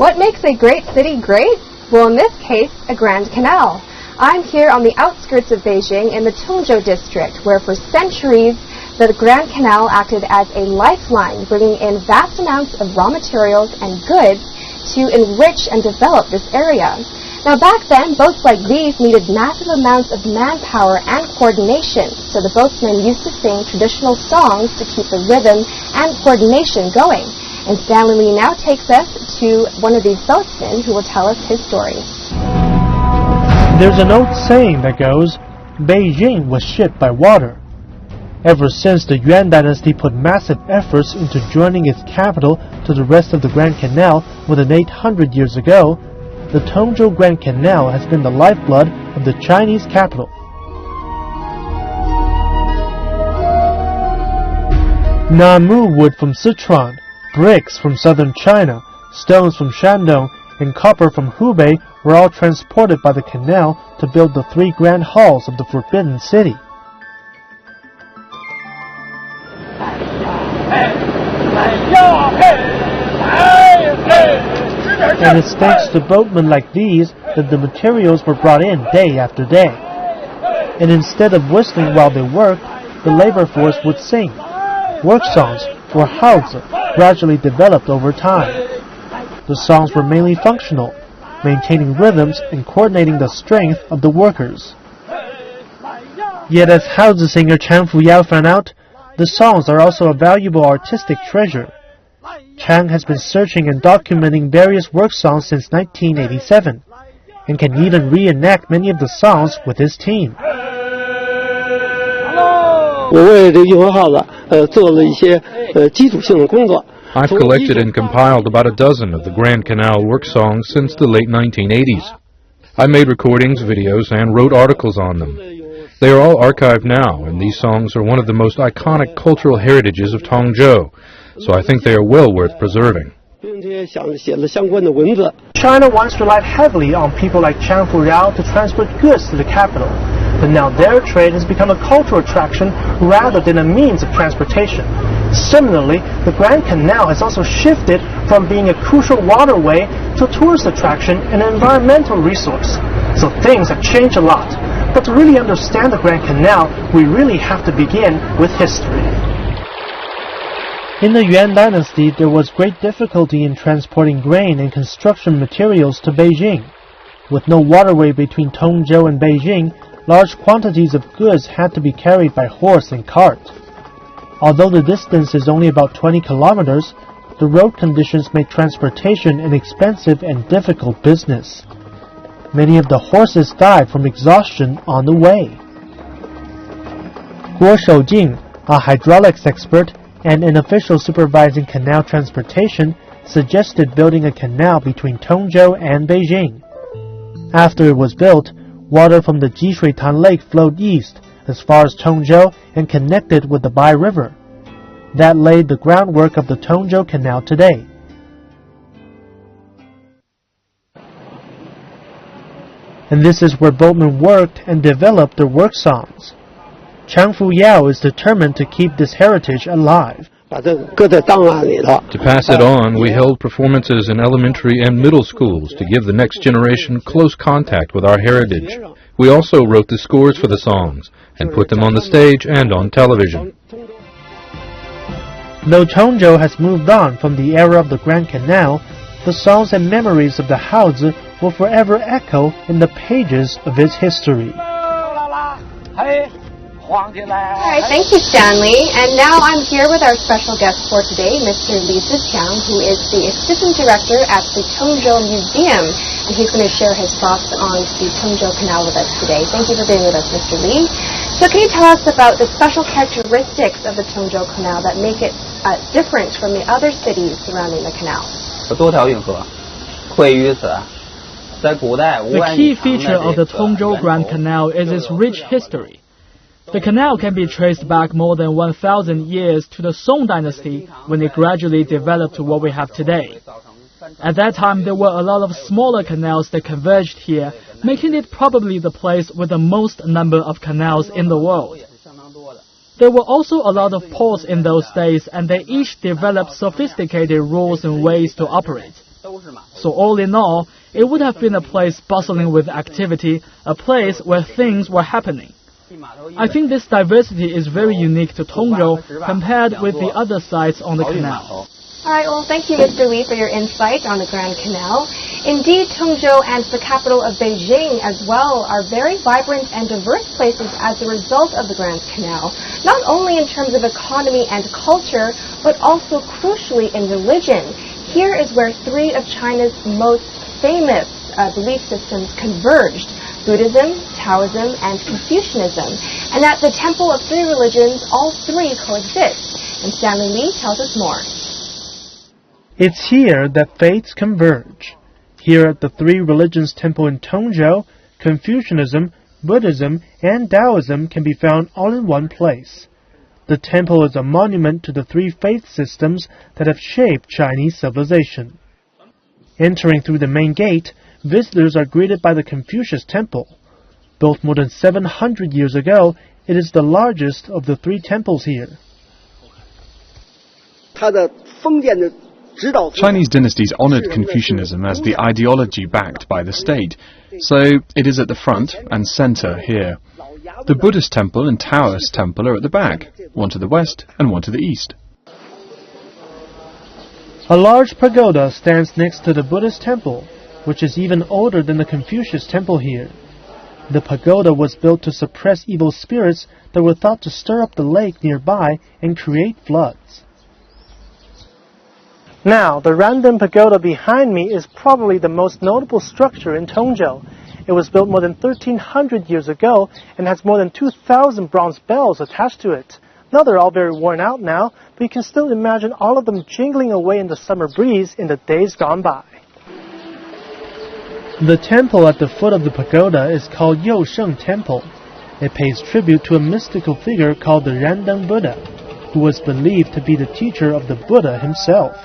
What makes a great city great? Well, in this case, a Grand Canal. I'm here on the outskirts of Beijing in the Tongzhou district, where for centuries the Grand Canal acted as a lifeline, bringing in vast amounts of raw materials and goods to enrich and develop this area. Now back then, boats like these needed massive amounts of manpower and coordination, so the boatsmen used to sing traditional songs to keep the rhythm and coordination going. And Stanley Lee now takes us to one of these boatsmen who will tell us his story. There's an old saying that goes, Beijing was shaped by water. Ever since the Yuan Dynasty put massive efforts into joining its capital to the rest of the Grand Canal more than 800 years ago, the Tongzhou Grand Canal has been the lifeblood of the Chinese capital. Namu wood from Sichuan, bricks from southern China, stones from Shandong, and copper from Hubei were all transported by the canal to build the three grand halls of the Forbidden City. And it's thanks to boatmen like these that the materials were brought in day after day. And instead of whistling while they worked, the labor force would sing. Work songs, or haozi, gradually developed over time. The songs were mainly functional, maintaining rhythms and coordinating the strength of the workers. Yet as haozi singer Chang Fuyao found out, the songs are also a valuable artistic treasure. Chang has been searching and documenting various work songs since 1987, and can even reenact many of the songs with his team. I've collected and compiled about a dozen of the Grand Canal work songs since the late 1980s. I made recordings, videos, and wrote articles on them. They are all archived now, and these songs are one of the most iconic cultural heritages of Tongzhou, so I think they are well worth preserving. China once relied heavily on people like Chang Fuyao to transport goods to the capital, but now their trade has become a cultural attraction rather than a means of transportation. Similarly, the Grand Canal has also shifted from being a crucial waterway to a tourist attraction and an environmental resource. So things have changed a lot. But to really understand the Grand Canal, we really have to begin with history. In the Yuan Dynasty, there was great difficulty in transporting grain and construction materials to Beijing. With no waterway between Tongzhou and Beijing, large quantities of goods had to be carried by horse and cart. Although the distance is only about 20 kilometers, the road conditions make transportation an expensive and difficult business. Many of the horses died from exhaustion on the way. Guo Shoujing, a hydraulics expert and an official supervising canal transportation, suggested building a canal between Tongzhou and Beijing. After it was built, water from the Jishuitan Lake flowed east as far as Tongzhou and connected with the Bai River. That laid the groundwork of the Tongzhou Canal today. And this is where boatmen worked and developed their work songs. Chang Fuyao is determined to keep this heritage alive. To pass it on, we held performances in elementary and middle schools to give the next generation close contact with our heritage. We also wrote the scores for the songs and put them on the stage and on television. Though Tongzhou has moved on from the era of the Grand Canal, the songs and memories of the haozi will forever echo in the pages of its history. Alright, thank you, Stanley. And now I'm here with our special guest for today, Mr. Li Ziqiang, who is the Assistant Director at the Tongzhou Museum, and he's going to share his thoughts on the Tongzhou Canal with us today. Thank you for being with us, Mr. Li. So can you tell us about the special characteristics of the Tongzhou Canal that make it different from the other cities surrounding the canal? The key feature of the Tongzhou Grand Canal is its rich history. The canal can be traced back more than 1,000 years to the Song Dynasty, when it gradually developed to what we have today. At that time, there were a lot of smaller canals that converged here, making it probably the place with the most number of canals in the world. There were also a lot of ports in those days, and they each developed sophisticated rules and ways to operate. So all in all, it would have been a place bustling with activity, a place where things were happening. I think this diversity is very unique to Tongzhou compared with the other sites on the canal. All right, well, thank you, Mr. Li, for your insight on the Grand Canal. Indeed, Tongzhou and the capital of Beijing as well are very vibrant and diverse places as a result of the Grand Canal, not only in terms of economy and culture, but also crucially in religion. Here is where three of China's most famous belief systems converged: Buddhism, Taoism, and Confucianism. And at the Temple of Three Religions, all three coexist. And Stanley Li tells us more. It's here that faiths converge. Here at the Three Religions Temple in Tongzhou, Confucianism, Buddhism, and Taoism can be found all in one place. The temple is a monument to the three faith systems that have shaped Chinese civilization. Entering through the main gate, visitors are greeted by the Confucius Temple. Built more than 700 years ago, it is the largest of the three temples here. Chinese dynasties honored Confucianism as the ideology backed by the state, so it is at the front and center here. The Buddhist temple and Taoist temple are at the back, one to the west and one to the east. A large pagoda stands next to the Buddhist temple, which is even older than the Confucius temple here. The pagoda was built to suppress evil spirits that were thought to stir up the lake nearby and create floods. Now, the Random Pagoda behind me is probably the most notable structure in Tongzhou. It was built more than 1,300 years ago and has more than 2,000 bronze bells attached to it. Now they're all very worn out now, but you can still imagine all of them jingling away in the summer breeze in the days gone by. The temple at the foot of the pagoda is called Yousheng Temple. It pays tribute to a mystical figure called the Randang Buddha, who was believed to be the teacher of the Buddha himself.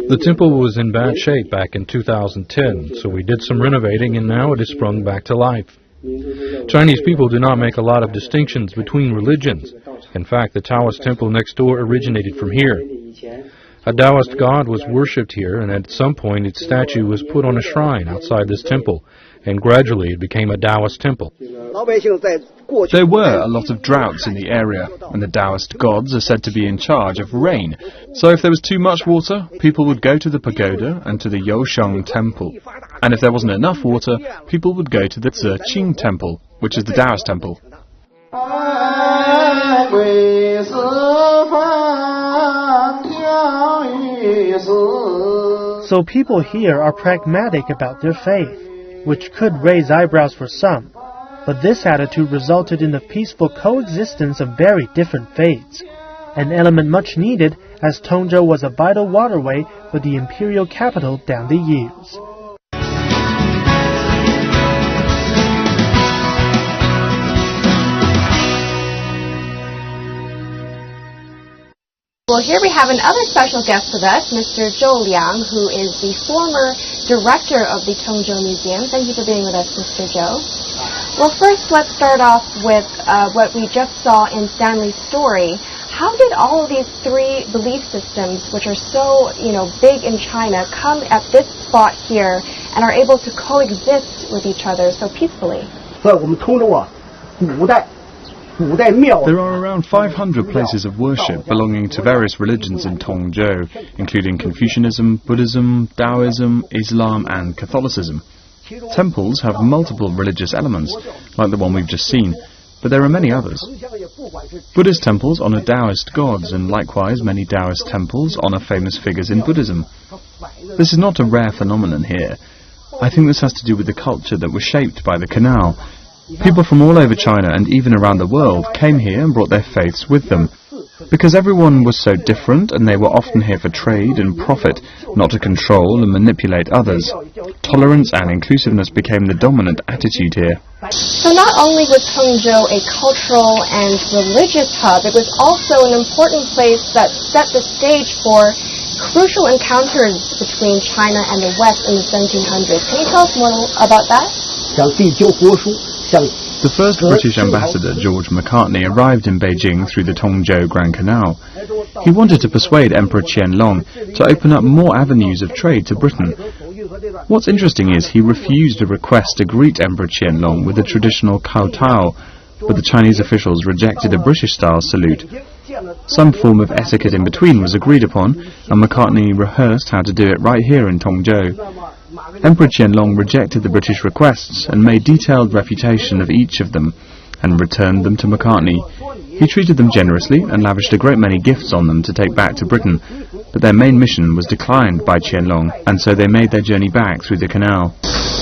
The temple was in bad shape back in 2010, so we did some renovating and now it has sprung back to life. Chinese people do not make a lot of distinctions between religions. In fact, the Taoist temple next door originated from here. A Taoist god was worshipped here, and at some point its statue was put on a shrine outside this temple, and gradually it became a Taoist temple. There were a lot of droughts in the area, and the Taoist gods are said to be in charge of rain. So if there was too much water, people would go to the pagoda and to the Yousheng Temple. And if there wasn't enough water, people would go to the Ziqing Temple, which is the Taoist temple. So people here are pragmatic about their faith, which could raise eyebrows for some. But this attitude resulted in the peaceful coexistence of very different faiths, an element much needed as Tongzhou was a vital waterway for the imperial capital down the years. Well, here we have another special guest with us, Mr. Zhou Liang, who is the former director of the Tongzhou Museum. Thank you for being with us, Mr. Zhou. Well, first, let's start off with what we just saw in Stanley's story. How did all of these three belief systems, which are so, big in China, come at this spot here and are able to coexist with each other so peacefully? There are around 500 places of worship belonging to various religions in Tongzhou, including Confucianism, Buddhism, Taoism, Islam, and Catholicism. Temples have multiple religious elements, like the one we've just seen, but there are many others. Buddhist temples honor Taoist gods, and likewise many Taoist temples honor famous figures in Buddhism. This is not a rare phenomenon here. I think this has to do with the culture that was shaped by the canal. People from all over China and even around the world came here and brought their faiths with them. Because everyone was so different and they were often here for trade and profit, not to control and manipulate others. Tolerance and inclusiveness became the dominant attitude here. So not only was Tongzhou a cultural and religious hub, it was also an important place that set the stage for crucial encounters between China and the West in the 1700s. Can you tell us more about that? The first British ambassador, George Macartney, arrived in Beijing through the Tongzhou Grand Canal. He wanted to persuade Emperor Qianlong to open up more avenues of trade to Britain. What's interesting is he refused a request to greet Emperor Qianlong with a traditional kowtow, but the Chinese officials rejected a British-style salute. Some form of etiquette in between was agreed upon, and Macartney rehearsed how to do it right here in Tongzhou. Emperor Qianlong rejected the British requests and made detailed refutation of each of them, and returned them to Macartney. He treated them generously and lavished a great many gifts on them to take back to Britain, but their main mission was declined by Qianlong, and so they made their journey back through the canal.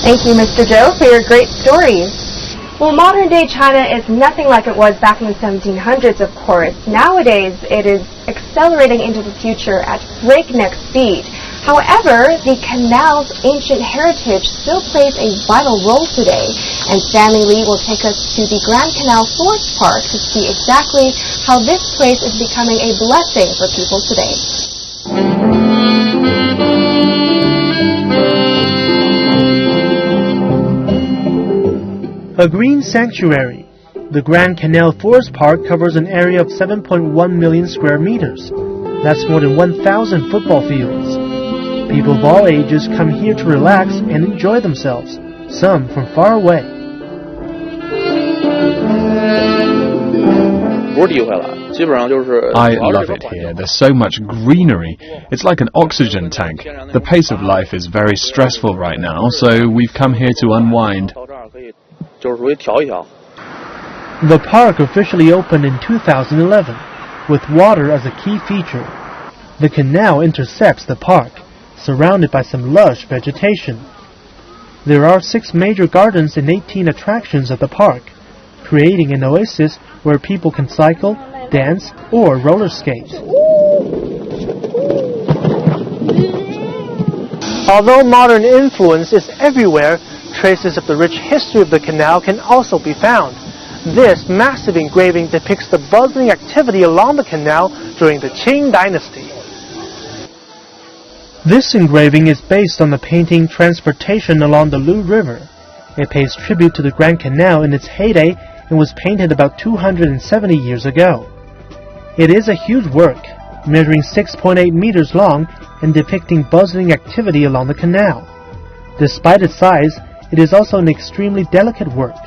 Thank you, Mr. Zhou, for your great stories. Well, modern-day China is nothing like it was back in the 1700s, of course. Nowadays, it is accelerating into the future at breakneck speed. However, the canal's ancient heritage still plays a vital role today, and Stanley Lee will take us to the Grand Canal Forest Park to see exactly how this place is becoming a blessing for people today. A green sanctuary. The Grand Canal Forest Park covers an area of 7.1 million square meters. That's more than 1,000 football fields. People of all ages come here to relax and enjoy themselves, some from far away. I love it here. There's so much greenery. It's like an oxygen tank. The pace of life is very stressful right now, so we've come here to unwind. The park officially opened in 2011, with water as a key feature. The canal intercepts the park, surrounded by some lush vegetation. There are 6 major gardens and 18 attractions at the park, creating an oasis where people can cycle, dance, or roller skate. Although modern influence is everywhere, traces of the rich history of the canal can also be found. This massive engraving depicts the bustling activity along the canal during the Qing Dynasty. This engraving is based on the painting Transportation Along the Lu River. It pays tribute to the Grand Canal in its heyday and was painted about 270 years ago. It is a huge work, measuring 6.8 meters long and depicting bustling activity along the canal. Despite its size, it is also an extremely delicate work.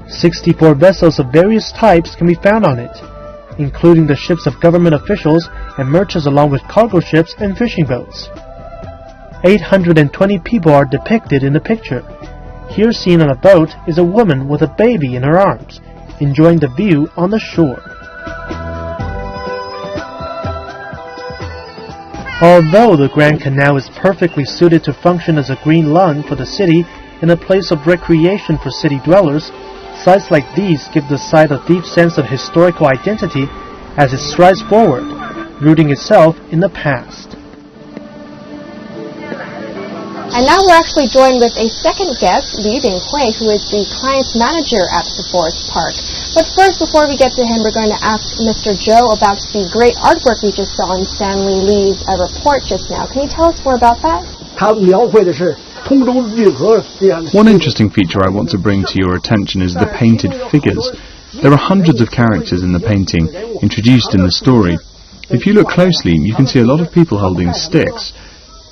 64 vessels of various types can be found on it, including the ships of government officials and merchants along with cargo ships and fishing boats. 820 people are depicted in the picture. Here seen on a boat is a woman with a baby in her arms, enjoying the view on the shore. Although the Grand Canal is perfectly suited to function as a green lung for the city and a place of recreation for city dwellers, sites like these give the site a deep sense of historical identity as it strides forward, rooting itself in the past. And now we're actually joined with a second guest, Li Binghui, who is the client manager at the Forest Park. But first, before we get to him, we're going to ask Mr. Zhou about the great artwork we just saw in Stanley Lee's report just now. Can you tell us more about that? One interesting feature I want to bring to your attention is the painted figures. There are hundreds of characters in the painting, introduced in the story. If you look closely, you can see a lot of people holding sticks.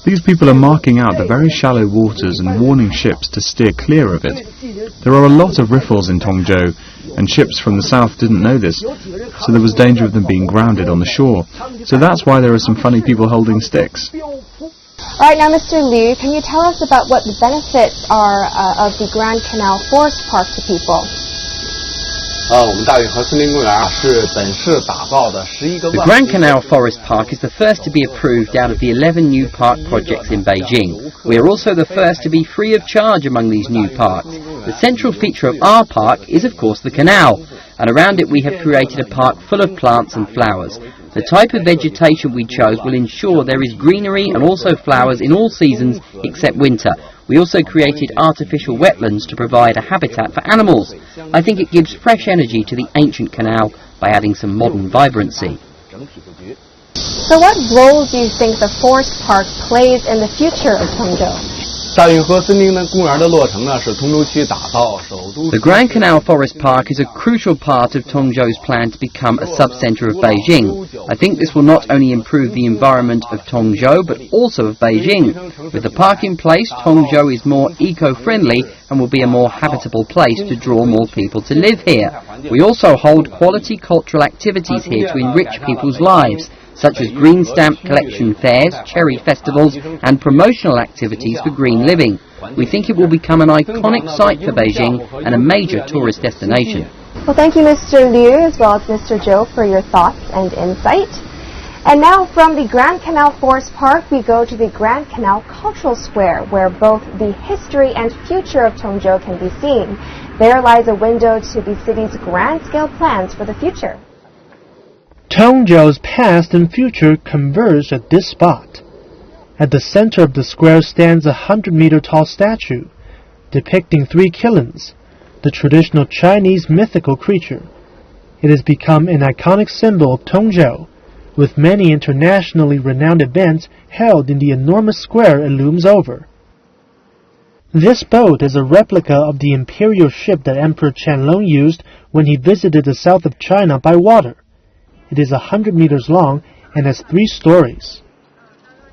These people are marking out the very shallow waters and warning ships to steer clear of it. There are a lot of riffles in Tongzhou, and ships from the south didn't know this, so there was danger of them being grounded on the shore. So that's why there are some funny people holding sticks. All right, now, Mr. Liu, can you tell us about what the benefits are of the Grand Canal Forest Park to people? The Grand Canal Forest Park is the first to be approved out of the 11 new park projects in Beijing. We are also the first to be free of charge among these new parks. The central feature of our park is, of course, the canal, and around it we have created a park full of plants and flowers. The type of vegetation we chose will ensure there is greenery and also flowers in all seasons except winter. We also created artificial wetlands to provide a habitat for animals. I think it gives fresh energy to the ancient canal by adding some modern vibrancy. So what role do you think the forest park plays in the future of Tongzhou? The Grand Canal Forest Park is a crucial part of Tongzhou's plan to become a sub-centre of Beijing. I think this will not only improve the environment of Tongzhou, but also of Beijing. With the park in place, Tongzhou is more eco-friendly and will be a more habitable place to draw more people to live here. We also hold quality cultural activities here to enrich people's lives, such as green stamp collection fairs, cherry festivals and promotional activities for green living. We think it will become an iconic site for Beijing and a major tourist destination. Well, thank you, Mr. Liu, as well as Mr. Zhou, for your thoughts and insight. And now from the Grand Canal Forest Park, we go to the Grand Canal Cultural Square, where both the history and future of Tongzhou can be seen. There lies a window to the city's grand-scale plans for the future. Tongzhou's past and future converge at this spot. At the center of the square stands a 100-meter-tall statue, depicting 3 kilins, the traditional Chinese mythical creature. It has become an iconic symbol of Tongzhou, with many internationally renowned events held in the enormous square it looms over. This boat is a replica of the imperial ship that Emperor Qianlong used when he visited the south of China by water. It is 100 meters long and has 3 stories.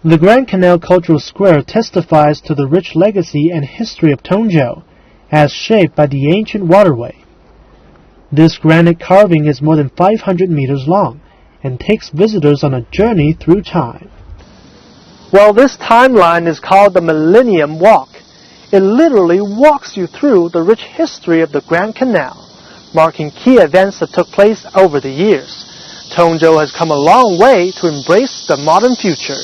The Grand Canal Cultural Square testifies to the rich legacy and history of Tongzhou, as shaped by the ancient waterway. This granite carving is more than 500 meters long and takes visitors on a journey through time. Well, this timeline is called the Millennium Walk. It literally walks you through the rich history of the Grand Canal, marking key events that took place over the years. Tongzhou has come a long way to embrace the modern future.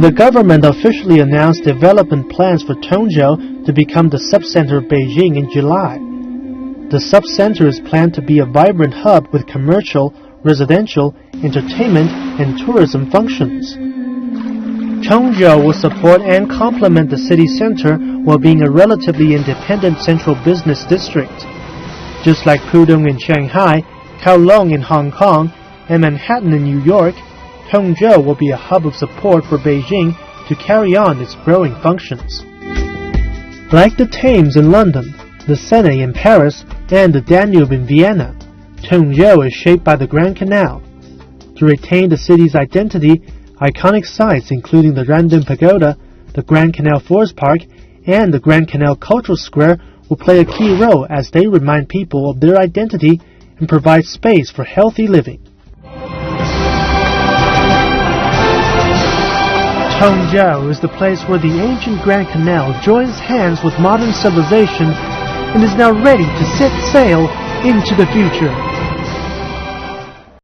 The government officially announced development plans for Tongzhou to become the subcenter of Beijing in July. The subcenter is planned to be a vibrant hub with commercial, residential, entertainment, and tourism functions. Tongzhou will support and complement the city center while being a relatively independent central business district. Just like Pudong in Shanghai, Kowloon in Hong Kong, and Manhattan in New York, Tongzhou will be a hub of support for Beijing to carry on its growing functions. Like the Thames in London, the Seine in Paris, and the Danube in Vienna, Tongzhou is shaped by the Grand Canal. To retain the city's identity, iconic sites including the Random Pagoda, the Grand Canal Forest Park, and the Grand Canal Cultural Square will play a key role as they remind people of their identity and provide space for healthy living. Tongzhou is the place where the ancient Grand Canal joins hands with modern civilization and is now ready to set sail into the future.